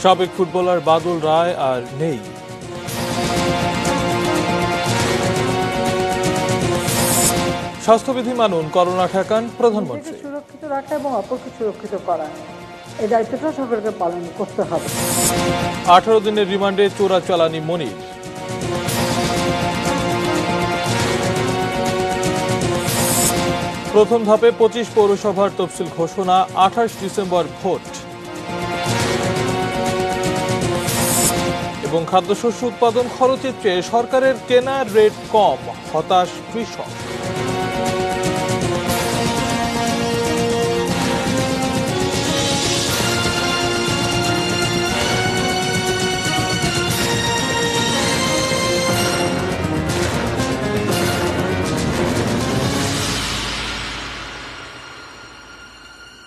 সাবেক ফুটবলার বাদল রায় আর নেই। স্বাস্থ্যবিধি মানুন, করোনা ঠেকান প্রধানমন্ত্রী। সুরক্ষিত রাখা এবং অপরকে সুরক্ষিত করা, এই দায়িত্বটা সকলকে পালন করতে হবে। 18 দিনের রিমান্ডে চোরাচালানি মনির। প্রথম ধাপে 25 পৌরসভার তফসিল ঘোষণা, 28 ডিসেম্বর ভোট। এবং খাদ্যশস্য উৎপাদন খরচের চেয়ে সরকারের কেনার রেট কম, হতাশ কৃষক।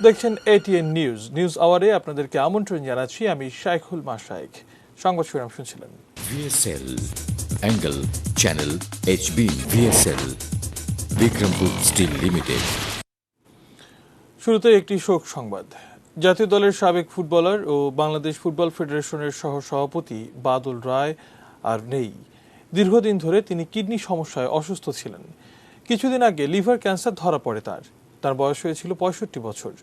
দেখছেন এটিএন নিউজ আওয়ারে আপনাদেরকে আমন্ত্রণ জানাচ্ছি। আমি শাইখুল মাশাইখ। সংবাদ শিরোনাম শুনছিলেন। VSL angle channel HB VSL Bikrampur steel limited. শুরুতে একটি শোক সংবাদ। জাতীয় দলের সাবেক ফুটবলার ও বাংলাদেশ ফুটবল ফেডারেশনের সহ সভাপতি বাদল রায় আর নেই। দীর্ঘদিন ধরে তিনি কিডনি সমস্যায় অসুস্থ ছিলেন। কিছুদিন আগে লিভার ক্যান্সার ধরা পড়ে তার বয়স হয়েছিল 65 বছর।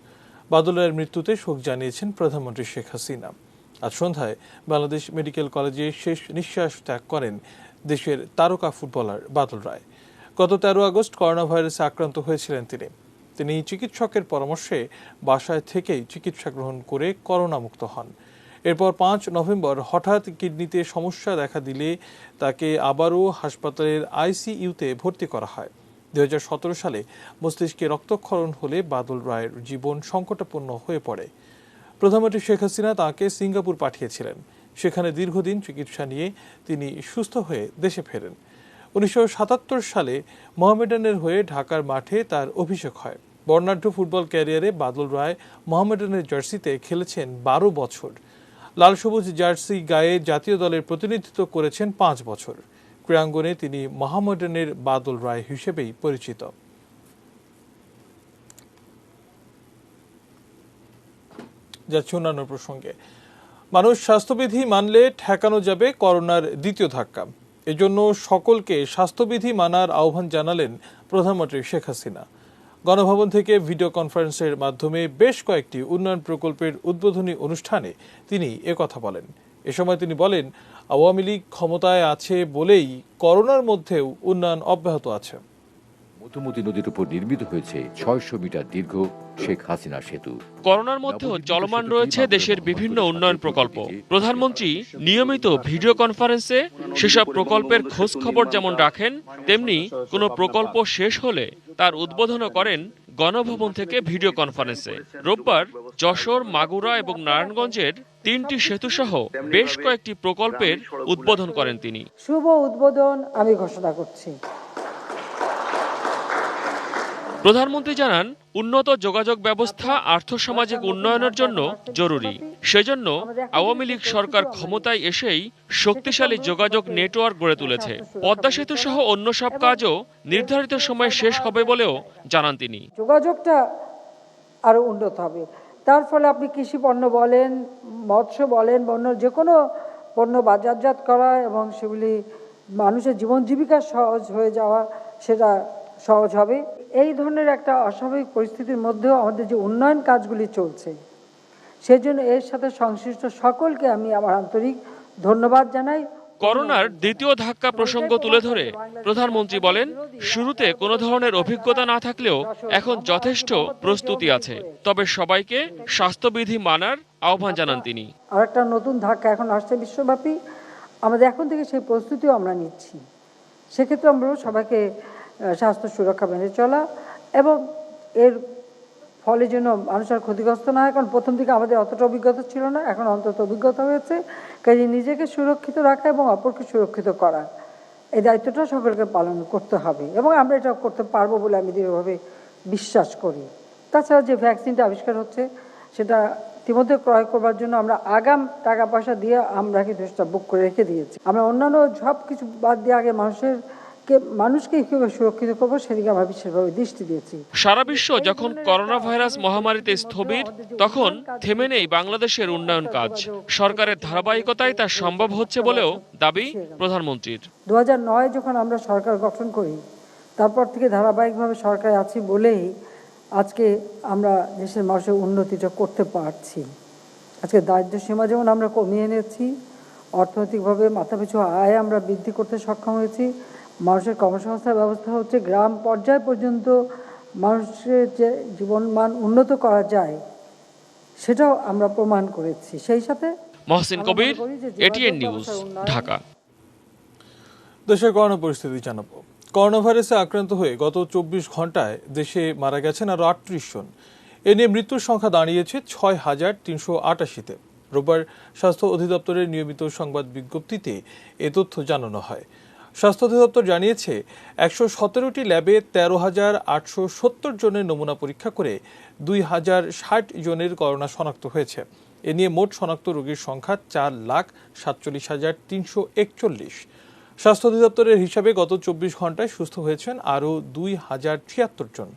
বাদল রায়ের মৃত্যুতে শোক জানিয়েছেন প্রধানমন্ত্রী শেখ হাসিনা। আজ সন্ধ্যায় বাংলাদেশ মেডিকেল কলেজে শেষ নিঃশ্বাস ত্যাগ করেন দেশের তারকা ফুটবলার বাদল রায়। গত 13 আগস্ট করোনা ভাইরাসে আক্রান্ত হয়েছিলেন তিনি চিকিৎসকের পরামর্শে বাসায় থেকেই চিকিৎসা গ্রহণ করে করোনা মুক্ত হন। এরপর 5 নভেম্বর হঠাৎ কিডনিতে সমস্যা দেখা দিলে তাকে আবারও হাসপাতালের ICUতে ভর্তি করা হয়। 2017 সালে মস্তিষ্কে রক্তক্ষরণ হলে বাদল রায়ের জীবন সংকটাপন্ন হয়ে পড়ে। প্রধানমন্ত্রী শেখ হাসিনা তাঁকে সিঙ্গাপুর পাঠিয়েছিলেন। সেখানে দীর্ঘদিন চিকিৎসা নিয়ে তিনি সুস্থ হয়ে দেশে ফেরেন। 1977 সালে মোহামেডানের হয়ে ঢাকার মাঠে তার অভিষেক হয়। বর্ণাঢ্য ফুটবল ক্যারিয়ারে বাদল রায় মোহামেডানের জার্সিতে খেলেছেন 12 বছর। লাল সবুজ জার্সি গায়ে জাতীয় দলের প্রতিনিধিত্ব করেছেন 5 বছর। ক্রীড়াঙ্গনে তিনি মোহামেডানের বাদল রায় হিসেবেই পরিচিত। যাচ্ছে অন্যান্য প্রসঙ্গে। মানুষ স্বাস্থ্যবিধি মানলে ঠেকানো যাবে করোনার দ্বিতীয় ধাক্কা। এজন্য সকলকে স্বাস্থ্যবিধি মানার আহ্বান জানালেন প্রধানমন্ত্রী শেখ হাসিনা। গণভবন থেকে ভিডিও কনফারেন্সের মাধ্যমে বেশ কয়েকটি উন্নয়ন প্রকল্পের উদ্বোধনী অনুষ্ঠানে তিনি একথা বলেন। এ সময় তিনি বলেন, আওয়ামী লীগ ক্ষমতায় আছে বলেই করোনার মধ্যেও উন্নয়ন অব্যাহত আছে। মধুমতি নদীর উপর নির্মিত হয়েছে 600 মিটার দীর্ঘ শেখ হাসিনা সেতু। করোনার মধ্যেও চলমান রয়েছে দেশের বিভিন্ন উন্নয়ন প্রকল্প। প্রধানমন্ত্রী নিয়মিত ভিডিও কনফারেন্সে সেসব প্রকল্পের খোঁজ খবর যেমন রাখেন, তেমনি কোনো প্রকল্প শেষ হলে তার উদ্বোধনও করেন গণভবন থেকে ভিডিও কনফারেন্সে। রোববার যশোর, মাগুরা এবং নারায়ণগঞ্জের 3টি সেতুসহ বেশ কয়েকটি প্রকল্পের উদ্বোধন করেন তিনি। শুভ উদ্বোধন আমি ঘোষণা করছি। প্রধানমন্ত্রী জানান, উন্নত যোগাযোগ ব্যবস্থা আর্থসামাজিক উন্নয়নের জন্য জরুরি। সেজন্য আওয়ামী লীগ সরকার ক্ষমতায় এসেই শক্তিশালী যোগাযোগ নেটওয়ার্ক গড়ে তুলেছে। পদ্মা সেতু সহ অন্য সব কাজও নির্ধারিত সময়ে শেষ হবে বলেও জানান তিনি। যোগাযোগটা আরো উন্নত হবে। তার ফলে আপনি কৃষি পণ্য বলেন, মৎস্য বলেন, অন্য যে কোনো পণ্য বাজারজাত করা এবং সেগুলি মানুষের জীবন জীবিকা সহজ হয়ে যাওয়া, সেটা সহজ হবে। এই ধরনের একটা অস্বাভাবিক পরিস্থিতির মধ্যেও আমাদের যে উন্নয়ন কাজগুলি চলছে, সেজন্য এর সাথে সংশ্লিষ্ট সকলকে আমি আমার আন্তরিক ধন্যবাদ জানাই। করোনার দ্বিতীয় ধাক্কা প্রসঙ্গ তুলে ধরে প্রধানমন্ত্রী বলেন, শুরুতে কোনো ধরনের অভিজ্ঞতা না থাকলেও এখন যথেষ্ট প্রস্তুতি আছে। তবে সবাইকে স্বাস্থ্যবিধি মানার আহ্বান জানান তিনি। আরেকটা নতুন ধাক্কা এখন আসছে বিশ্বব্যাপী, আমাদের এখন থেকে সেই প্রস্তুতিও আমরা নিচ্ছি। সেক্ষেত্রে আমরা সবাইকে স্বাস্থ্য সুরক্ষা মেনে চলা এবং এর ফলে যেন মানুষের ক্ষতিগ্রস্ত না হয়। কারণ প্রথম দিকে আমাদের অতটা অভিজ্ঞতা ছিল না, এখন অন্তত অভিজ্ঞতা হয়েছে। কাজে নিজেকে সুরক্ষিত রাখা এবং অপরকে সুরক্ষিত করা, এই দায়িত্বটা সকলকে পালন করতে হবে এবং আমরা এটা করতে পারবো বলে আমি দৃঢ়ভাবে বিশ্বাস করি। তাছাড়া যে ভ্যাকসিনটা আবিষ্কার হচ্ছে, সেটা ইতিমধ্যে ক্রয় করবার জন্য আমরা আগাম টাকা পয়সা দিয়ে আমরা কিন্তু সেটা বুক করে রেখে দিয়েছি। আমরা অন্যান্য সব কিছু বাদ দিয়ে আগে মানুষেরকে মানুষকে কীভাবে সুরক্ষিত করবো সেদিকে আমরা বিশেষভাবে দৃষ্টি দিয়েছি। সারা বিশ্ব যখন করোনা ভাইরাস মহামারীতে স্থবির, তখন থেমে নেই বাংলাদেশের উন্নয়ন কাজ। সরকারের ধারাবাহিকতায় তা সম্ভব হচ্ছে বলেও দাবি প্রধানমন্ত্রীর। 2009 যখন আমরা সরকার গঠন করি, তারপর থেকে ধারাবাহিকভাবে সরকারে আছি বলেই আজকে আমরা দেশের মানুষের উন্নতিটা করতে পারছি। আজকে দারিদ্র্য সীমা যেমন আমরা কমিয়ে এনেছি, অর্থনৈতিকভাবে মাথাপিছু আয় আমরা বৃদ্ধি করতে সক্ষম হয়েছি, মানুষের কর্মসংস্থান ব্যবস্থা হচ্ছে, গ্রাম পর্যায় পর্যন্ত মানুষের যে জীবনমান উন্নত করা যায় সেটাও আমরা প্রমাণ করেছি। সেই সাথে মহসিন কবির, এটিএন নিউজ, ঢাকা। দেশের করোনা পরিস্থিতি জানাবো। করোনা ভাইরাসে আক্রান্ত হয়ে গত 24 ঘন্টায় দেশে মারা গেছেন আরও 38 জন। এ নিয়ে মৃত্যুর সংখ্যা দাঁড়িয়েছে 6,388-তে। রোববার স্বাস্থ্য অধিদপ্তরের নিয়মিত সংবাদ বিজ্ঞপ্তিতে এ তথ্য জানানো হয়। স্বাস্থ্য অধিদপ্তর জানিয়েছে 117টি ল্যাবে 13,870 জনের নমুনা পরীক্ষা করে 2,060 জনের করোনা শনাক্ত হয়েছে। এ নিয়ে মোট শনাক্ত রোগীর সংখ্যা 4,47,341। স্বাস্থ্য অধিদপ্তরের হিসাবে গত 24 ঘন্টায় সুস্থ হয়েছেন আরও 2,073 জন।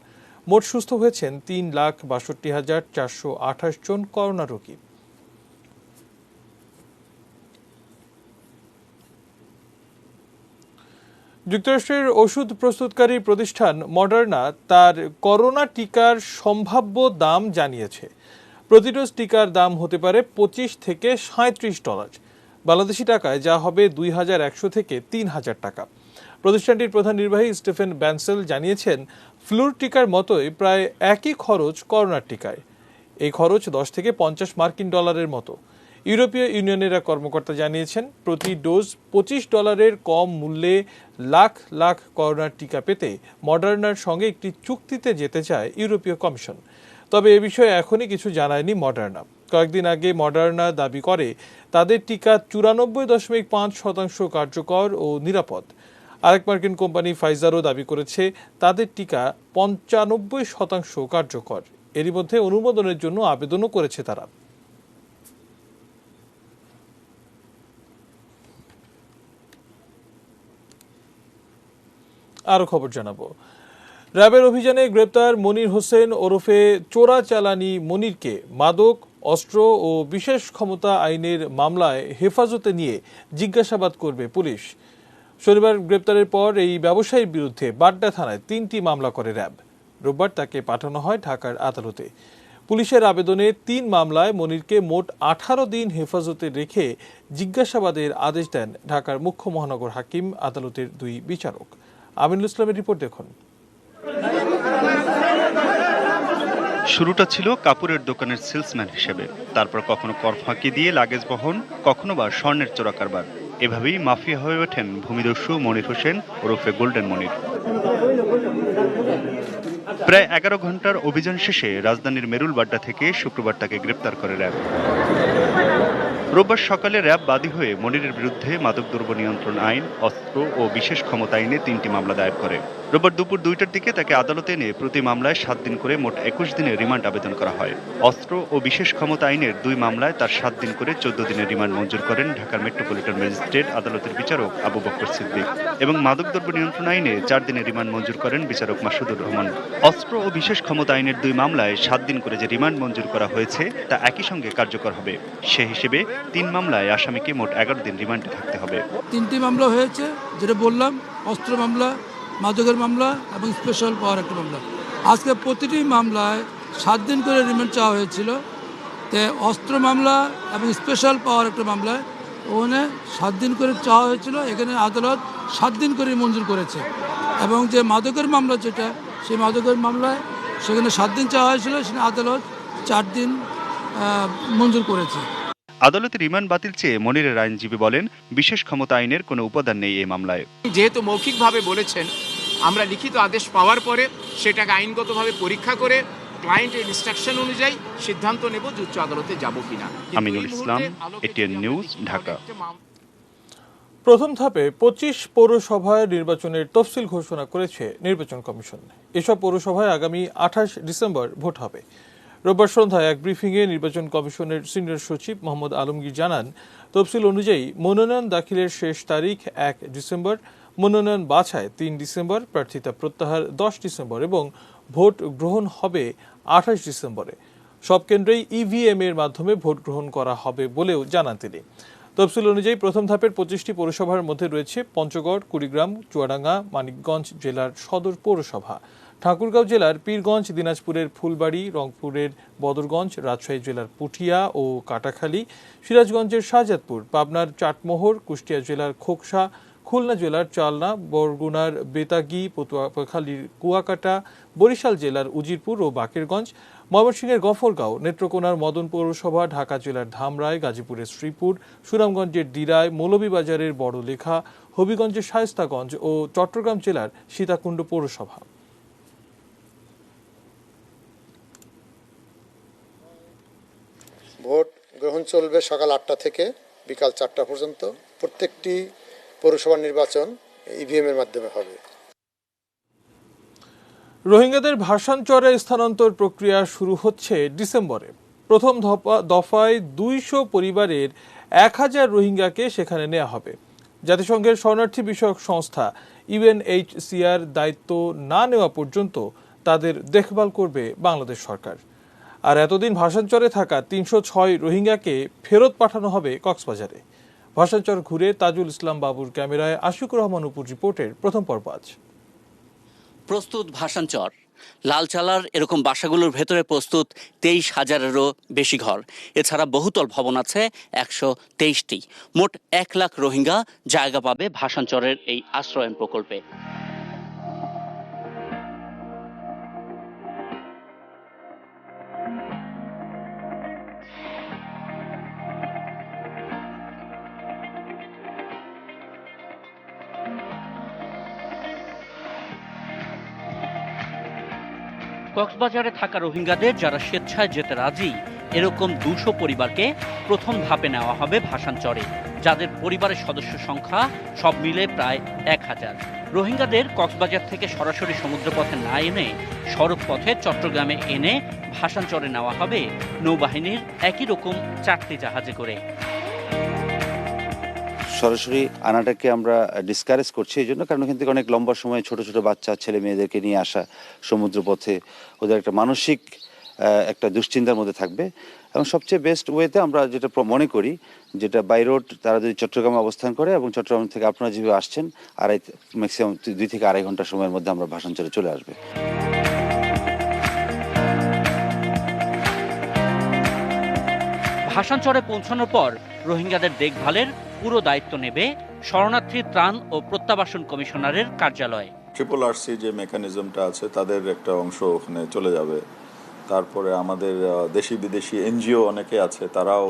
মোট সুস্থ হয়েছেন 3,62,428 জন করোনা রোগী। যুক্তরাষ্ট্রের ওষুধ প্রস্তুতকারী প্রতিষ্ঠান মডার্না তার করোনা টিকার সম্ভাব্য দাম জানিয়েছে। প্রতি ডোজ টিকার দাম হতে পারে $25 থেকে $37। বাংলাদেশি টাকায় যা হবে 2,100 থেকে 3,000 টাকা। প্রতিষ্ঠানটির প্রধান নির্বাহী স্টিফেন ব্যানসেল জানিয়েছেন, ফ্লুর টিকার মতোই প্রায় একই খরচ করোনার টিকায়। এই খরচ $10 থেকে $50 মতো। ইউরোপীয় ইউনিয়নের এক কর্মকর্তা জানিয়েছেন, প্রতি ডোজ $25 কম মূল্যে লাখ লাখ করোনার টিকা পেতে মডার্নার সঙ্গে একটি চুক্তিতে যেতে চায় ইউরোপীয় কমিশন। তবে এ বিষয়ে এখনই কিছু জানায়নি মডার্না। কয়েকদিন আগে মডার্না দাবি করে তাদের টিকা 94.5% কার্যকর ও নিরাপদ। আরেক মার্কিন কোম্পানি ফাইজারও দাবি করেছে তাদের টিকা 95% কার্যকর। এরই মধ্যে অনুমোদনের জন্য আবেদনও করেছে তারা। আরো খবর জানাবো। র্যাবের অভিযানে গ্রেপ্তার মনির হোসেন ওরফে চোরাচালানি মনিরকে মাদক, অস্ত্র ও বিশেষ ক্ষমতা আইনের মামলায় হেফাজতে নিয়ে জিজ্ঞাসাবাদ করবে পুলিশ। শনিবার গ্রেপ্তারের পর এই ব্যবসায়ীর বিরুদ্ধে বাড্ডা থানায় 3টি মামলা করে র্যাব। রোববার তাকে পাঠানো হয় ঢাকার আদালতে। পুলিশের আবেদনে 3 মামলায় মনিরকে মোট 18 দিন হেফাজতে রেখে জিজ্ঞাসাবাদের আদেশ দেন ঢাকার মুখ্য মহানগর হাকিম আদালতের 2 বিচারক। আমিনুল ইসলামের রিপোর্ট দেখুন। শুরুটা ছিল কাপড়ের দোকানের সেলসম্যান হিসেবে, তারপর কখনো কর ফাঁকি দিয়ে লাগেজ বহন, কখনো বা স্বর্ণের চোরা কারবার। এভাবেই মাফিয়া হয়ে ওঠেন ভূমিদস্যু মনির হোসেন ওরফে গোল্ডেন মনির। প্রায় 11 ঘন্টার অভিযান শেষে রাজধানীর মেরুল বাড্ডা থেকে শুক্রবার তাকে গ্রেপ্তার করে র্যাব। রোববার সকালে র্যাব বাদী হয়ে মনিরের বিরুদ্ধে মাদকদ্রব্য নিয়ন্ত্রণ আইন, অস্ত্র ও বিশেষ ক্ষমতা আইনে 3টি মামলা দায়ের করে। রোববার দুপুর 2টার দিকে তাকে আদালতে এনে প্রতি মামলায় 7 দিন করে মোট 21 দিনের রিমান্ড আবেদন করা হয়। অস্ত্র ও বিশেষ ক্ষমতা আইনের 2 মামলায় তার 7 দিন করে 14 দিনের রিমান্ড মঞ্জুর করেন ঢাকার মেট্রোপলিটন ম্যাজিস্ট্রেট আদালতের বিচারক আবু বকর সিদ্দিক এবং মাদকদ্রব্য নিয়ন্ত্রণ আইনে 4 দিনের রিমান্ড মঞ্জুর করেন বিচারক মাসুদুর রহমান। অস্ত্র ও বিশেষ ক্ষমতা আইনের 2 মামলায় 7 দিন করে যে রিমান্ড মঞ্জুর করা হয়েছে তা একই সঙ্গে কার্যকর হবে। সে হিসেবে 3 মামলায় আসামিকে মোট 11 দিন রিমান্ডে থাকতে হবে। 3টি মামলা হয়েছে, যেটা বললাম, অস্ত্র মামলা, মাদকের মামলা এবং স্পেশাল পাওয়ার একটা মামলা। আজকে প্রতিটি মামলায় 7 দিন করে রিমান্ড চাওয়া হয়েছিল। তো অস্ত্র মামলা এবং স্পেশাল পাওয়ার একটা মামলায় ওখানে 7 দিন করে চাওয়া হয়েছিল, এখানে আদালত 7 দিন করে মঞ্জুর করেছে। এবং যে মাদকের মামলা যেটা, সেই মাদকের মামলায় সেখানে 7 দিন চাওয়া হয়েছিল, সেখানে আদালত 4 দিন মঞ্জুর করেছে। আদালতে রিমান্ড বাতিল চেয়ে মনিরের আইনজীবী বলেন, বিশেষ ক্ষমতা আইনের কোনো উপাদান নেই এই মামলায়। যেহেতু মৌখিকভাবে বলেছেন, আমরা লিখিত আদেশ পাওয়ার পরে সেটাকে আইনগতভাবে পরীক্ষা করে ক্লায়েন্টের ইনস্ট্রাকশন অনুযায়ী সিদ্ধান্ত নেব যে উচ্চ আদালতে যাব কিনা। Aminul Islam, ATN news, Dhaka. প্রথম ধাপে 25 পৌরসভায় নির্বাচনের তফসিল ঘোষণা করেছে নির্বাচন কমিশন। এসব পৌরসভায় আগামী 28 ডিসেম্বর ভোট হবে। রোববার সন্ধ্যায় এক ব্রিফিংয়ে নির্বাচন কমিশনের সিনিয়র সচিব মোহাম্মদ আলমগীর জানান, তফসিল অনুযায়ী মনোনয়ন দাখিলের শেষ তারিখ 1 ডিসেম্বর, মনোনয়ন বাছাই ৩ ডিসেম্বর, প্রার্থিতা প্রত্যাহার ১০ ডিসেম্বর এবং ভোট গ্রহণ হবে ২৮ ডিসেম্বরে। সব কেন্দ্রেই ইভিএম এর মাধ্যমে ভোট গ্রহণ করা হবে বলেও জানান তিনি। তফসিল অনুযায়ী প্রথম ধাপের ২৫টি পৌরসভার মধ্যে রয়েছে পঞ্চগড়, কুড়িগ্রাম, চুয়াডাঙ্গা, মানিকগঞ্জ জেলার সদর পৌরসভা, ঠাকুরগাঁও জেলার পীরগঞ্জ, দিনাজপুরের ফুলবাড়ী, রংপুরের বদরগঞ্জ, রাজশাহী জেলার পুঠিয়া ও কাটাখালী, সিরাজগঞ্জের শাহজাদপুর, পাবনার চাটমোহর, কুষ্টিয়া জেলার খোকসা, খুলনা জেলার চালনা, বরগুনার বেতাগী, পটুয়াখালীর কুয়াকাটা, বরিশাল জেলার উজিরপুর ও বাকেরগঞ্জ, ময়মনসিংহের গফরগাঁও, নেত্রকোনার মদন পৌরসভা, ঢাকা জেলার ধামরাই, গাজীপুরের শ্রীপুর, সুনামগঞ্জের দিরাই, মৌলভীবাজারের বড়লেখা, হবিগঞ্জের শায়েস্তাগঞ্জ ও চট্টগ্রাম জেলার সীতাকুণ্ড পৌরসভা। ভোট গ্রহণ চলবে সকাল ৮টা থেকে বিকাল ৪টা পর্যন্ত। প্রত্যেকটি পৌরসভার নির্বাচন ইভিএম এর মাধ্যমে হবে। রোহিঙ্গাদের ভাসানচরে স্থানান্তর প্রক্রিয়া শুরু হচ্ছে ডিসেম্বরে। প্রথম দফায় ২০০ পরিবারের ১,০০০ রোহিঙ্গাকে সেখানে নেওয়া হবে। জাতিসংঘের শরণার্থী বিষয়ক সংস্থা ইউএনএইচসিআর দায়িত্ব না নেওয়া পর্যন্ত তাদের দেখভাল করবে বাংলাদেশ সরকার। আর এতদিন ভাসানচরে থাকা ৩০৬ রোহিঙ্গাকে ফেরত পাঠানো হবে কক্সবাজারে। ভাসানচর ঘুরে তাজুল ইসলাম বাবুর ক্যামেরায় আশিকুর রহমান অপুর রিপোর্টের প্রথম পর্ব আজ। প্রস্তুত ভাসানচর, লালচালার এরকম বাসাগুলোর ভেতরে প্রস্তুত ২৩,০০০-এরও বেশি ঘর। এছাড়া বহুতল ভবন আছে ১২৩টি। মোট ১ লাখ রোহিঙ্গা জায়গা পাবে ভাসানচরের এই আশ্রয়ন প্রকল্পে। কক্সবাজারে থাকা রোহিঙ্গাদের যারা স্বেচ্ছায় যেতে রাজি, এরকম ২০০ পরিবারকে প্রথম ধাপে নেওয়া হবে ভাসানচরে, যাদের পরিবারের সদস্য সংখ্যা সব মিলে প্রায় ১,০০০। রোহিঙ্গাদের কক্সবাজার থেকে সরাসরি সমুদ্রপথে না এনে সড়ক পথে চট্টগ্রামে এনে ভাসানচরে নেওয়া হবে নৌবাহিনীর একই রকম ৪টি জাহাজে করে। সরাসরি আনাটাকে আমরা ডিসকারেজ করছি এই জন্য, কারণ এখান থেকে অনেক লম্বা সময় ছোট ছোট বাচ্চা ছেলে মেয়েদেরকে নিয়ে আসা সমুদ্রপথে ওদের একটা মানসিক একটা দুশ্চিন্তার মধ্যে থাকবে। এবং সবচেয়ে বেস্ট ওয়েতে আমরা যেটা মনে করি, যেটা বাই রোড তারা যদি চট্টগ্রামে অবস্থান করে এবং চট্টগ্রাম থেকে আপনারা যেভাবে আসছেন ম্যাক্সিমাম ২ থেকে ২.৫ ঘন্টা সময়ের মধ্যে আমরা ভাসানচরে চলে আসবে। ভাসানচরে পৌঁছানোর পর রোহিঙ্গাদের দেখভালের পুরো দায়িত্ব নেবে শরণার্থী ত্রাণ ও প্রত্যাবাসন কমিশনারের কার্যালয়। RRRC যে মেকানিজমটা আছে তাদের একটা অংশ ওখানে চলে যাবে। তারপরে আমাদের দেশি বিদেশি এনজিও অনেকে আছে, তারাও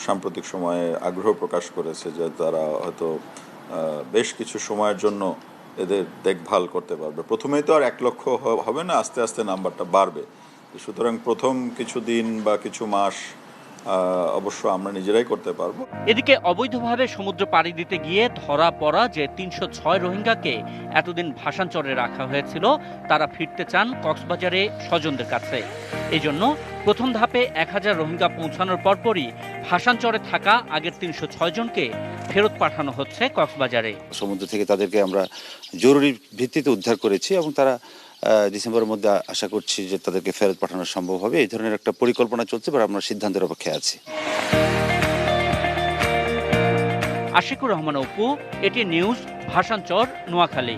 সাম্প্রতিক সময়ে আগ্রহ প্রকাশ করেছে যে তারা হয়তো বেশ কিছু সময়ের জন্য এদের দেখভাল করতে পারবে। প্রথমেই তো আর ১ লক্ষ হবে না, আস্তে আস্তে নাম্বারটা বাড়বে। সুতরাং প্রথম কিছু দিন বা কিছু মাস অবশ্য আমরা নিজেরাই করতে পারবো। এদিকে অবৈধভাবে সমুদ্র পাড়ি দিতে গিয়ে ধরা পড়া যে ৩০৬ রোহিঙ্গাকে এতদিন ভাসানচরে রাখা হয়েছিল, তারা ফিরতে চান কক্সবাজারে স্বজনদের কাছে। এজন্য প্রথম ধাপে ১,০০০ রোহিঙ্গা পৌঁছানোর পরপরই ভাসানচরে থাকা আগের ৩০৬ জনকে ফেরত পাঠানো হচ্ছে কক্সবাজারে। সমুদ্র থেকে তাদেরকে আমরা জরুরি ভিত্তিতে উদ্ধার করেছি এবং তারা ডিসেম্বরের মধ্যে আশা করছি যে তাদেরকে ফেরত পাঠানো সম্ভব হবে। এই ধরনের একটা পরিকল্পনা চলছে, বা আমরা সিদ্ধান্তের অপেক্ষায় আছি। আশিকুর রহমান অপু, এটি নিউজ, ভাসানচর, নোয়াখালী।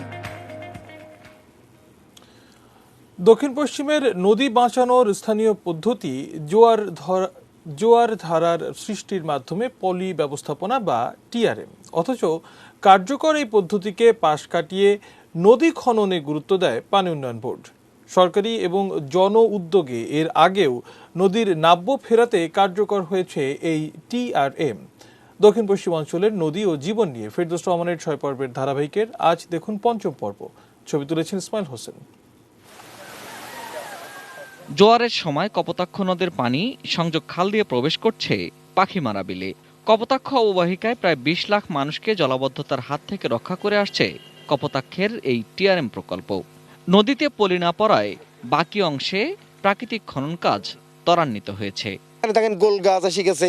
দক্ষিণ পশ্চিমের নদী বাঁচানোর স্থানীয় পদ্ধতি জোয়ার ধারার সৃষ্টির মাধ্যমে পলি ব্যবস্থাপনা বা টিআরএম। অথচ কার্যকর এই পদ্ধতিকে পাশ কাটিয়ে নদী খননে গুরুত্ব দেয় পানি উন্নয়ন বোর্ড। সরকারি এবং জন উদ্যোগে এর আগেও নদীর নাব্য ফেরাতে কার্যকর হয়েছে এই টিআরএম। দক্ষিণ পশ্চিম অঞ্চলের নদী ও জীবন নিয়ে ফেরদৌস রহমানের ৬ পর্বের ধারাবাহিকের আজ দেখুন ৫ম পর্ব। ছবি তুলেছেন ইসমাইল হোসেন। জোয়ারের সময় কপোতাক্ষ নদের পানি সংযোগ খাল দিয়ে প্রবেশ করছে পাখিমারা বিলে। কপোতাক্ষ অববাহিকায় প্রায় ২০ লাখ মানুষকে জলাবদ্ধতার হাত থেকে রক্ষা করে আসছে কপোতাক্ষের এই টিআরএম প্রকল্প। নদীতে পলি না পড়ায় বাকি অংশে প্রাকৃতিক খনন কাজ ত্বরান্বিত হয়েছে। দেখেন গোল গাছ এসে গেছে,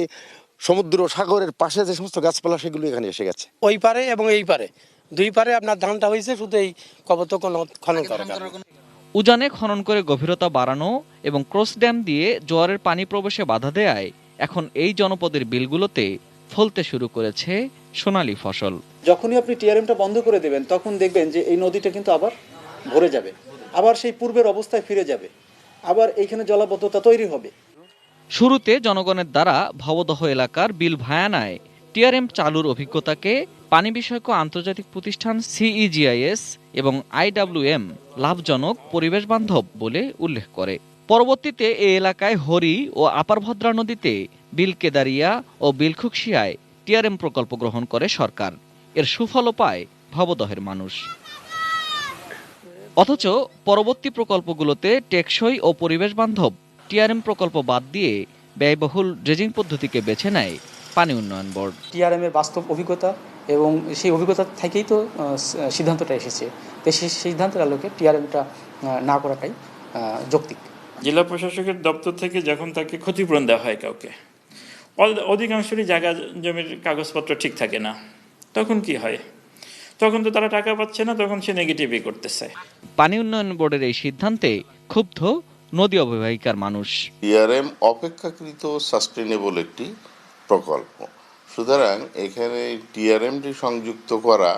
সমুদ্র সাগরের পাশে যে সমস্ত গাছপালা সেগুলো এখানে এসে গেছে। ওই পারে এবং এই পারে দুই পারে আপনার ধানটা হয়েছে শুধু এই কপোতাক্ষ নদ খনন করার কারণে। উজানে খনন করে গভীরতা বাড়ানো এবং ক্রস ড্যাম দিয়ে জোয়ারের পানি প্রবেশে বাধা দেয়ায় এখন এই জনপদের বিলগুলোতে ফলতে শুরু করেছে সোনালী ফসল। যখনই আপনি টিআরএমটা বন্ধ করে দেবেন তখন দেখবেন যে এই নদীটা কিন্তু আবার ভরে যাবে, আবার সেই পূর্বের অবস্থায় ফিরে যাবে, আবার এইখানে জলাবদ্ধতা তৈরি হবে। শুরুতে জনগণের দ্বারা ভবদহ এলাকার বিল ভায়ানায় টিআরএম চালুর অভিজ্ঞতাকে পানি বিষয়ক আন্তর্জাতিক প্রতিষ্ঠান CEGIS এবং IWM লাভজনক পরিবেশ বান্ধব বলে উল্লেখ করে। পরবর্তীতে এই এলাকায় হরি ও আপার ভদ্রা নদীতে বিল কেদারিয়া ও বিলখুকশিয়ায় টিআরএম প্রকল্প গ্রহণ করে সরকার। এর সুফলও পায় ভবদহের মানুষ। অথচ পরবর্তী প্রকল্পগুলোতে টেকসই ও পরিবেশ বান্ধব টিআরএম প্রকল্প বাদ দিয়ে ব্যয়বহুল ড্রেজিং পদ্ধতিকে বেছে নেয় পানি উন্নয়ন বোর্ড। টিআরএম এর বাস্তব অভিজ্ঞতা এবং সেই অভিজ্ঞতা থেকেই তো সিদ্ধান্তটা এসেছে। তো সেই সিদ্ধান্তের আলোকে টিআরএমটা না করাটাই যৌক্তিক। জেলা প্রশাসকের দপ্তর থেকে যখন তাকে ক্ষতিপূরণ দেওয়া হয় কাউকে, অধিকাংশই জায়গা জমির কাগজপত্র ঠিক থাকে না, তখন কি হয়? তখন তো তারা টাকা পাচ্ছে না, তখন সে নেগেটিভই করতেছে। পানি উন্নয়ন বোর্ডের এই সিদ্ধান্তে ক্ষুব্ধ নদী অববাহিকার মানুষ। টিআরএম অপেক্ষাকৃত সাস্টেনেবল একটি প্রকল্প, সুতরাং এখানে টিআরএমটি সংযুক্ত করা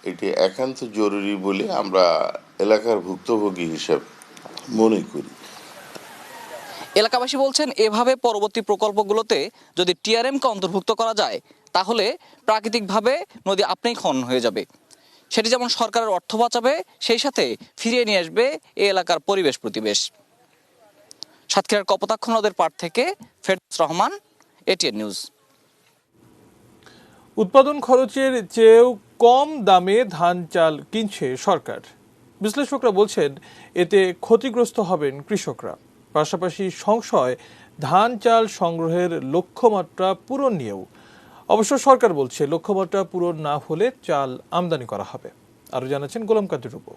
এটি একান্ত জরুরি বলে আমরা এলাকার ভুক্তভোগী হিসেবে মনে করি। এলাকাবাসী বলছেন, এভাবে পরবর্তী প্রকল্পগুলোতে যদি টিআরএমকে অন্তর্ভুক্ত করা যায় তাহলে প্রাকৃতিকভাবে নদী আপনিই খনন হয়ে যাবে। সেটি যেমন সরকারের অর্থ বাঁচাবে, সেই সাথে ফিরিয়ে নিয়ে আসবে এই এলাকার পরিবেশ প্রতিবেশ। সাতক্ষীরার কপোতাক্ষ নদের পাড় থেকে ফেরদৌস রহমান, এটিএন নিউজ। উৎপাদন খরচের চেয়েও কম দামে ধান চাল কিনছে সরকার। বিশ্লেষকরা বলছেন এতে ক্ষতিগ্রস্ত হবেন কৃষকরা। পাশাপাশি সংশয় ধান চাল সংগ্রহের লক্ষ্যমাত্রা পূরণ নিয়েও। অবশ্য সরকার বলছে লক্ষ্যমাত্রা পূরণ না হলে চাল আমদানি করা হবে। আরো জানাচ্ছেন গোলাম কাদের রূপ।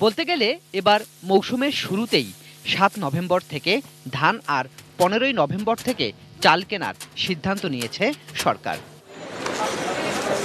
বলতে গেলে এবার মৌসুমের শুরুতেই 7 নভেম্বর থেকে ধান আর 15ই নভেম্বর থেকে চাল কেনার সিদ্ধান্ত নিয়েছে সরকার।